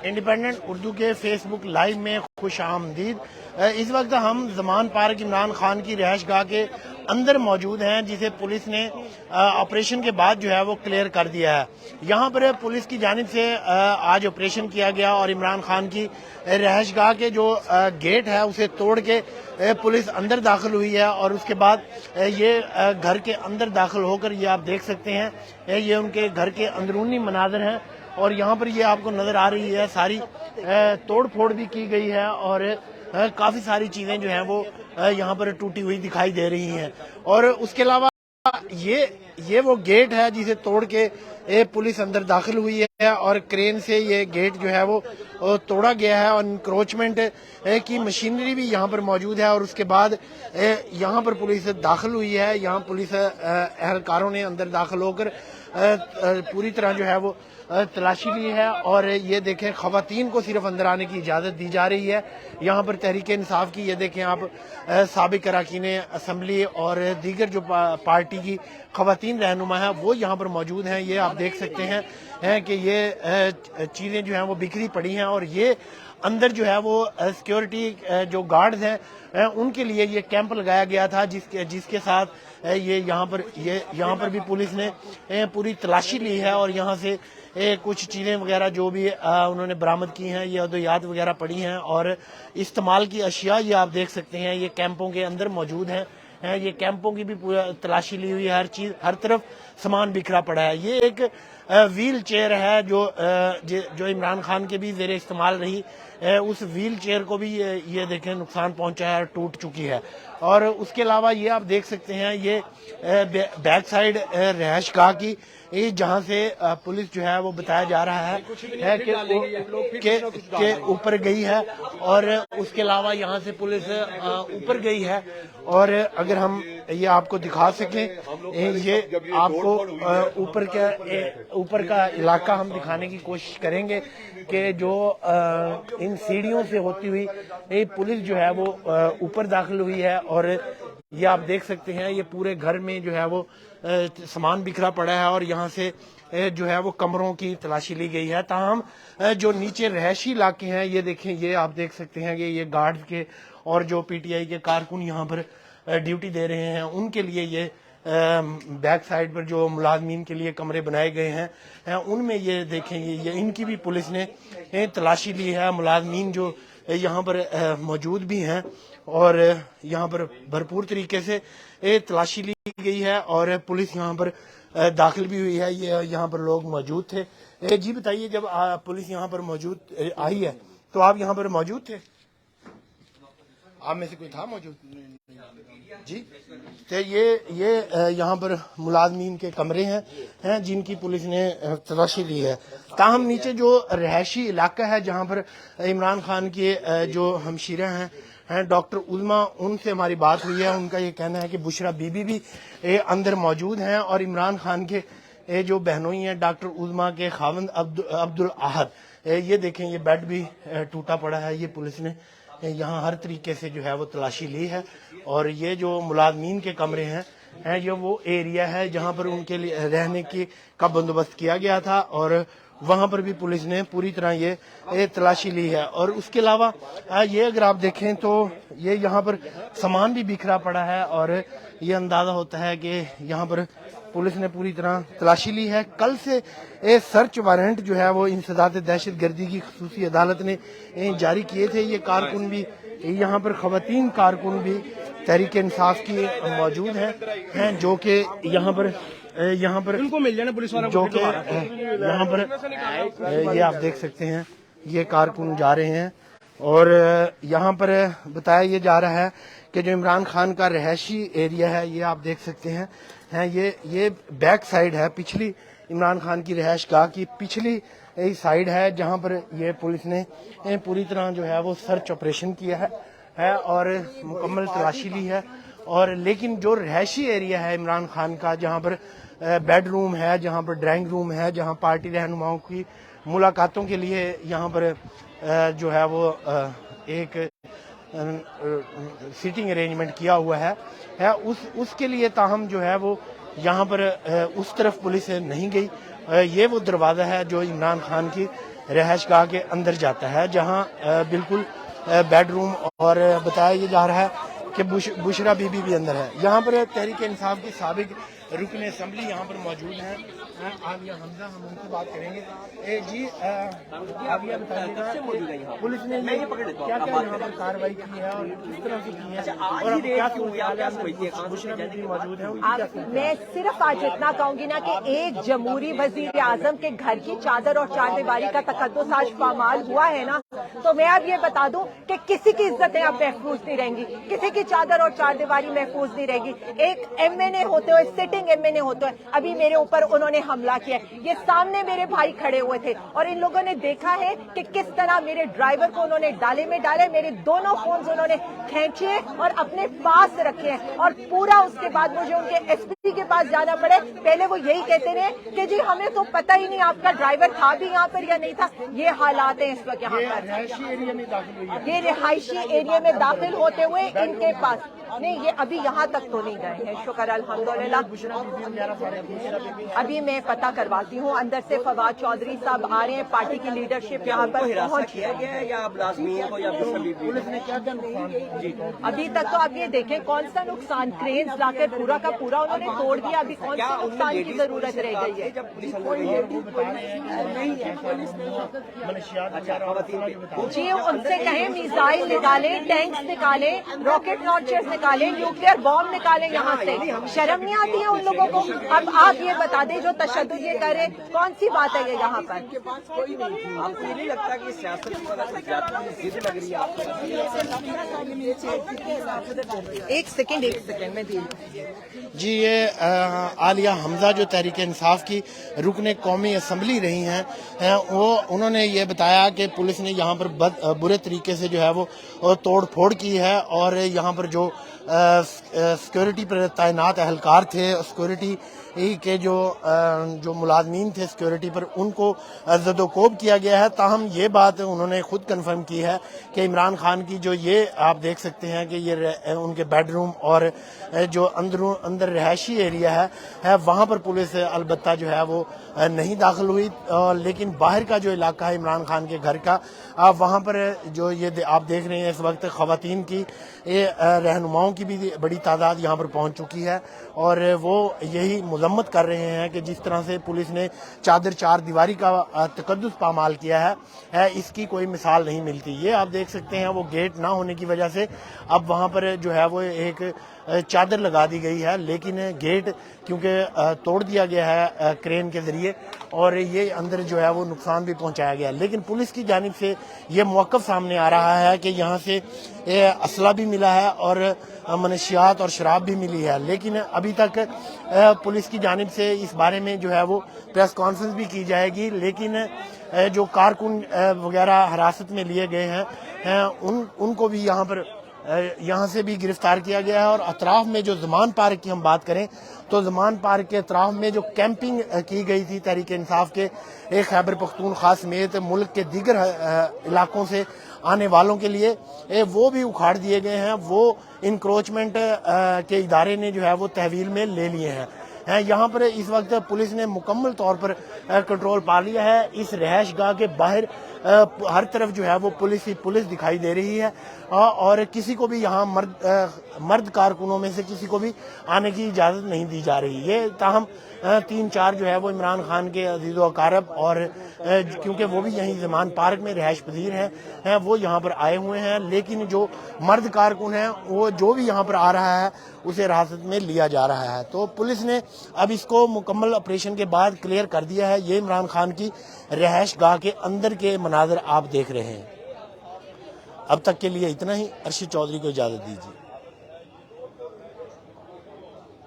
Independent Urdu के Facebook live में खुश आमदीद। इस वक्त हम जमान पार्क इमरान खान की रिहाइशगाह के अंदर मौजूद हैं, जिसे पुलिस ने ऑपरेशन के बाद जो है वो क्लियर कर दिया है। यहाँ पर पुलिस की जानिब से आज ऑपरेशन किया गया और इमरान खान की रिहाइशगाह के जो गेट है उसे तोड़ के पुलिस अंदर दाखिल हुई है और उसके बाद ये घर के अंदर दाखिल होकर ये आप देख सकते हैं, ये उनके घर के अंदरूनी मनाज़र हैं और यहाँ पर ये आपको नज़र आ रही है सारी तोड़ फोड़ भी की गई है और काफ़ी सारी चीज़ें जो हैं वो यहाँ पर टूटी हुई दिखाई दे रही हैं। और उसके अलावा ये वो गेट है जिसे तोड़ के पुलिस अंदर दाखिल हुई है और क्रेन से ये गेट जो है वो तोड़ा गया है और इंक्रोचमेंट की मशीनरी भी यहाँ पर मौजूद है। और उसके बाद यहाँ पर पुलिस दाखिल हुई है। यहाँ पुलिस एहलकारों ने अंदर दाखिल होकर पूरी तरह जो है वो तलाशी ली है और ये देखें खवातीन को सिर्फ अंदर आने की इजाज़त दी जा रही है। यहाँ पर तहरीक इंसाफ की ये देखें आप साबिक अरकान असम्बली और दीगर जो पार्टी की खवातीन रहनुमा है वो यहाँ पर मौजूद हैं। ये आप देख सकते हैं कि ये चीज़ें जो हैं वो बिखरी पड़ी हैं और ये अंदर जो है वो सिक्योरिटी जो गार्ड्स हैं उनके लिए ये कैंप लगाया गया था, जिसके साथ ये यहाँ पर भी पुलिस ने पूरी तलाशी ली है और यहाँ से कुछ चीज़ें वगैरह जो भी उन्होंने बरामद की हैं, ये अद्वियात वगैरह पड़ी हैं और इस्तेमाल की अशिया ये आप देख सकते हैं ये कैंपों के अंदर मौजूद हैं। ये कैंपों की भी पूरा तलाशी ली हुई है, हर चीज़ हर तरफ सामान बिखरा पड़ा है। ये एक व्हील चेयर है जो इमरान खान के भी ज़ेर इस्तेमाल रही, उस व्हील चेयर को भी ये देखें नुकसान पहुंचा है, टूट चुकी है। और उसके अलावा ये आप देख सकते हैं ये बैक साइड रिहाइशगाह की जहां से पुलिस जो है वो बताया जा रहा है कि ऊपर गई है और उसके अलावा यहाँ से पुलिस ऊपर गई है। और अगर हम ये आपको दिखा सकें, ये आपको ऊपर का इलाका हम दिखाने की कोशिश करेंगे कि जो इन सीढ़ियों से होती हुई पुलिस जो है वो ऊपर दाखिल हुई है और ये आप देख सकते हैं ये पूरे घर में जो है वो सामान बिखरा पड़ा है और यहाँ से जो है वो कमरों की तलाशी ली गई है। ताहम जो नीचे रहायशी इलाके हैं ये देखें, ये आप देख सकते हैं कि ये गार्ड्स के और जो पीटीआई के कारकुन यहाँ पर ड्यूटी दे रहे हैं उनके लिए ये बैक साइड पर जो मुलाजमीन के लिए कमरे बनाए गए हैं उनमें ये देखें ये इनकी भी पुलिस ने तलाशी ली है। मुलाजमीन जो यहाँ पर मौजूद भी हैं और यहाँ पर भरपूर तरीके से तलाशी ली गई है और पुलिस यहाँ पर दाखिल भी हुई है। ये यहाँ पर लोग मौजूद थे। जी बताइए, जब पुलिस यहाँ पर मौजूद आई है तो आप यहाँ पर मौजूद थे? आप में से कोई था मौजूद? जी, तो ये यहाँ पर मुलाजमीन के कमरे हैं जिनकी पुलिस ने तलाशी ली है। ताहम नीचे जो रहायशी इलाका है जहाँ पर इमरान खान के जो हमशीरा हैं डॉक्टर उज़मा, उनसे हमारी बात हुई है। उनका ये कहना है कि बुशरा बीबी भी अंदर मौजूद हैं और इमरान खान के जो बहनोई हैं डॉक्टर उज़मा के खावंद अब्दुल अहद, ये देखें ये बेड भी टूटा पड़ा है। ये पुलिस ने यहाँ हर तरीके से जो है वो तलाशी ली है और ये जो मुलाजमीन के कमरे हैं ये वो एरिया है जहाँ पर उनके लिए रहने का बंदोबस्त किया गया था और वहाँ पर भी पुलिस ने पूरी तरह ये तलाशी ली है। और उसके अलावा ये अगर आप देखें तो ये यहाँ पर सामान भी बिखरा पड़ा है और ये अंदाज़ा होता है कि यहाँ पर पुलिस ने पूरी तरह तलाशी ली है। कल से सर्च वारंट जो है वो इंसदाद दहशत गर्दी की खुसूसी अदालत ने जारी किए थे। ये कारकुन भी यहाँ पर खवातीन कारकुन भी तहरीक इंसाफ की मौजूद हैं जो कि यहाँ पर उनको मिल जाना पुलिस वालों जो कि यहाँ पर ये आप देख सकते हैं ये कारकुन जा रहे हैं और यहाँ पर बताया ये जा रहा है कि जो इमरान खान का रहायशी एरिया है ये आप देख सकते हैं ये बैक साइड है, पिछली इमरान खान की रिहाइश गाह की पिछली साइड है जहाँ पर ये पुलिस ने पूरी तरह जो है वो सर्च ऑपरेशन किया है और मुकम्मल तलाशी ली है। और लेकिन जो रहायशी एरिया है इमरान खान का, जहाँ पर बेडरूम है, जहाँ पर ड्राइंग रूम है, जहाँ पार्टी रहनुमाओं की मुलाकातों के लिए यहाँ पर जो है वो एक सीटिंग अरेंजमेंट किया हुआ है उसके लिए ताहम जो है वो यहाँ पर उस तरफ पुलिस नहीं गई یہ وہ دروازہ ہے جو عمران خان کی رہائش گاہ کے اندر جاتا ہے، جہاں بالکل بیڈ روم اور بتایا جا رہا ہے کہ بشرا بی بی بھی اندر ہے۔ یہاں پر تحریک انصاف کی سابق رکن اسمبلی یہاں پر موجود ہیں، عالیہ حمزہ، ہم ان سے بات کریں گے۔ جی عالیہ بتائیے گا پولیس نے کیا کیا یہاں پر کارروائی کی ہے اور کس طرح سے کی ہے، اور کیا بشرا بی بی موجود ہیں؟ میں صرف آج اتنا کہوں گی نا کہ ایک جمہوری وزیر اعظم کے گھر کی چادر اور چار دیواری کا تقدس آج پامال ہوا ہے نا، تو میں اب یہ بتا دوں کہ کسی کی عزتیں اب محفوظ نہیں رہیں گی، کسی کی چادر اور چار دیواری محفوظ نہیں رہے گی۔ ایک ایم این اے ہوتے ہوئے، سٹنگ ایم این اے ہوتے ہوئے ابھی میرے اوپر انہوں نے حملہ کیا ہے۔ یہ سامنے میرے بھائی کھڑے ہوئے تھے اور ان لوگوں نے دیکھا ہے کہ کس طرح میرے ڈرائیور کو انہوں نے ڈالے میں ڈالے، میرے دونوں فونز انہوں نے کھینچے اور اپنے پاس رکھے ہیں، اور پورا اس کے بعد مجھے ان کے ایس پی کے پاس جانا پڑے۔ پہلے وہ یہی کہتے رہے کہ جی ہمیں تو پتہ ہی نہیں آپ کا ڈرائیور تھا بھی یہاں پر یا نہیں تھا۔ یہ حالات ہیں اس وقت یہاں پر، یہ رہائشی ایریا میں داخل ہوتے ہوئے ان کے پاس نہیں، یہ ابھی یہاں تک تو نہیں گئے ہیں، شکر الحمدللہ۔ ابھی میں پتہ کرواتی ہوں، اندر سے فواد چودھری صاحب آ رہے ہیں، پارٹی کی لیڈرشپ یہاں پر پہنچ ہے۔ ابھی تک تو آپ یہ دیکھیں کون سا نقصان، کرینز لا کر پورا کا پورا انہوں نے توڑ دیا، ابھی کون سے نقصان کی ضرورت رہ گئی ہے؟ جی ان سے کہیں میزائل نکالیں، ٹینکس نکالیں، راکٹ لانچرز نکالیں، نیوکلیئر بام نکالیں یہاں سے۔ شرم نہیں آتی ہے ان لوگوں کو؟ اب آپ یہ بتا دیں جو تشدد یہ کرے، کون سی بات ہے یہ یہاں پر؟ آپ کو یہ نہیں لگتا کہ سیاست لگ رہی ہے؟ ایک سیکنڈ میں دے جی یہ عالیہ حمزہ جو تحریک انصاف کی رکن قومی اسمبلی رہی ہیں، وہ انہوں نے یہ بتایا کہ پولیس نے یہاں پر برے طریقے سے جو ہے وہ توڑ پھوڑ کی ہے، اور یہاں پر جو سیکورٹی پر تعینات اہلکار تھے، سیکورٹی کے جو ملازمین تھے سیکورٹی پر، ان کو زد و کوب کیا گیا ہے۔ تاہم یہ بات انہوں نے خود کنفرم کی ہے کہ عمران خان کی جو یہ آپ دیکھ سکتے ہیں کہ یہ ان کے بیڈ روم اور جو اندر رہائشی ایریا ہے وہاں پر پولیس البتہ جو ہے وہ نہیں داخل ہوئی، لیکن باہر کا جو علاقہ ہے عمران خان کے گھر کا، وہاں پر جو یہ آپ دیکھ رہے ہیں اس وقت خواتین کی رہنماؤں کی بھی بڑی تعداد یہاں پر پہنچ چکی ہے، اور وہ یہی مذمت کر رہے ہیں کہ جس طرح سے پولیس نے چادر چار دیواری کا تقدس پامال کیا ہے، اس کی کوئی مثال نہیں ملتی۔ یہ آپ دیکھ سکتے ہیں وہ گیٹ نہ ہونے کی وجہ سے اب وہاں پر جو ہے وہ ایک چادر لگا دی گئی ہے، لیکن گیٹ کیونکہ توڑ دیا گیا ہے کرین کے ذریعے، اور یہ اندر جو ہے وہ نقصان بھی پہنچایا گیا، لیکن پولیس کی جانب سے یہ موقف سامنے آ رہا ہے کہ یہاں سے اسلحہ بھی ملا ہے اور منشیات اور شراب بھی ملی ہے، لیکن ابھی تک پولیس کی جانب سے اس بارے میں جو ہے وہ پریس کانفرنس بھی کی جائے گی، لیکن جو کارکن وغیرہ حراست میں لیے گئے ہیں ان کو بھی یہاں سے بھی گرفتار کیا گیا ہے۔ اور اطراف میں جو زمان پارک کی ہم بات کریں تو زمان پارک کے اطراف میں جو کیمپنگ کی گئی تھی تحریک انصاف کے خیبر پختونخوا سمیت ملک کے دیگر علاقوں سے آنے والوں کے لیے، وہ بھی اکھاڑ دیے گئے ہیں، وہ انکروچمنٹ کے ادارے نے جو ہے وہ تحویل میں لے لیے ہیں۔ یہاں پر اس وقت پولیس نے مکمل طور پر کنٹرول پا لیا ہے۔ اس رہائش گاہ کے باہر ہر طرف جو ہے وہ پولیس دکھائی دے رہی ہے، اور کسی کو بھی یہاں مرد کارکنوں میں سے کسی کو بھی آنے کی اجازت نہیں دی جا رہی۔ یہ تاہم 3-4 جو ہے وہ عمران خان کے عزیز و اقارب، اور کیونکہ وہ بھی یہیں زمان پارک میں رہائش پذیر ہیں، وہ یہاں پر آئے ہوئے ہیں، لیکن جو مرد کارکن ہیں وہ جو بھی یہاں پر آ رہا ہے اسے حراست میں لیا جا رہا ہے۔ تو پولیس نے اب اس کو مکمل آپریشن کے بعد کلیئر کر دیا ہے۔ یہ عمران خان کی رہائش گاہ کے اندر کے مناظر آپ دیکھ رہے ہیں۔ اب تک کے لیے اتنا ہی، ارشد چودھری کو اجازت دیجیے۔